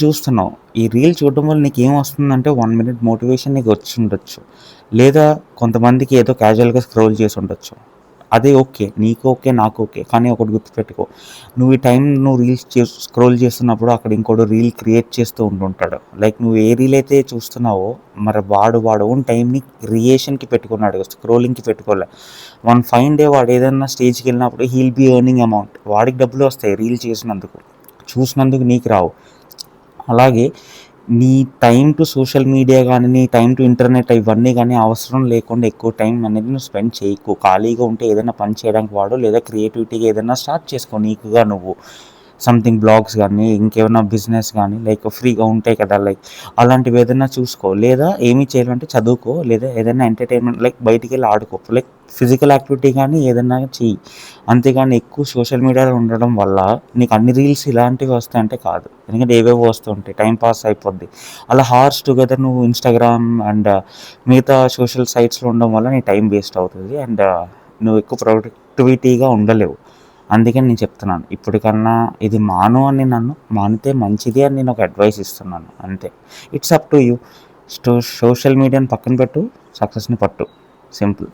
చూస్తున్నావు. ఈ రీల్ చూడడం వల్ల నీకేం వస్తుందంటే 1 మినిట్ మోటివేషన్ నీకు వచ్చుండొచ్చు. లేదా కొంతమందికి ఏదో క్యాజువల్‌గా స్క్రోల్ చేసుండొచ్చు. అది ఓకే. నీకు ఓకే. నాకు ఓకే. కానీ ఒకటి గుర్తుపెట్టుకో. నువ్వు ఈ టైం నువ్వు రీల్స్ స్క్రోల్ చేస్తున్నప్పుడు అక్కడ ఇంకోడు రీల్ క్రియేట్ చేస్తూ ఉంటుంటాడు. లైక్ నువ్వు ఏ రీల్ అయితే చూస్తున్నావో మరి వాడు ఓన్ టైంని క్రియేషన్‌కి పెట్టుకున్నాడు. స్క్రోలింగ్‌కి పెట్టుకోలే. వన్ ఫైన్ డే వాడు ఏదన్నా స్టేజ్‌కి వెళ్ళినప్పుడు హీల్ బీ ఎర్నింగ్ అమౌంట్. వాడికి డబ్బులు వస్తాయి రీల్ చేసినందుకు. చూసినందుకు నీకు రావు. అలాగే నీ టైం టు సోషల్ మీడియా కానీ, నీ టైం టు ఇంటర్నెట్ ఇవన్నీ కానీ అవసరం లేకుండా ఎక్కువ టైం అనేది నువ్వు స్పెండ్ చేయకు. ఖాళీగా ఉంటే ఏదైనా పని చేయడానికి వాడు, లేదా క్రియేటివిటీగా ఏదైనా స్టార్ట్ చేసుకో నీకుగా నువ్వు. సంథింగ్ బ్లాగ్స్ కానీ, ఇంకేమైనా బిజినెస్ కానీ, లైక్ ఫ్రీగా ఉంటాయి కదా, లైక్ అలాంటివి ఏదైనా చూసుకో. లేదా ఏమీ చేయాలంటే చదువుకో, లేదా ఏదైనా ఎంటర్టైన్మెంట్ లైక్ బయటికి వెళ్ళి ఆడుకో. లైక్ ఫిజికల్ యాక్టివిటీ కానీ ఏదైనా చెయ్యి. అంతేగాని ఎక్కువ సోషల్ మీడియాలో ఉండడం వల్ల నీకు అన్ని రీల్స్ ఇలాంటివి వస్తాయంటే కాదు. ఎందుకంటే ఏవేవో వస్తుంటాయి, టైం పాస్ అయిపోద్ది. అలా హార్స్ టుగెదర్ నువ్వు ఇన్స్టాగ్రామ్ అండ్ మిగతా సోషల్ సైట్స్లో ఉండడం వల్ల నీ టైం వేస్ట్ అవుతుంది అండ్ నువ్వు ఎక్కువ ప్రొడక్టివిటీగా ఉండలేవు. అందుకని నేను చెప్తున్నాను, ఇప్పటికన్నా ఇది మాను అని నన్ను మానితే మంచిది అని నేను ఒక అడ్వైస్ ఇస్తున్నాను అంతే. It's up to you. Social మీడియాని పక్కన పెట్టు, సక్సెస్ని పట్టు. సింపుల్.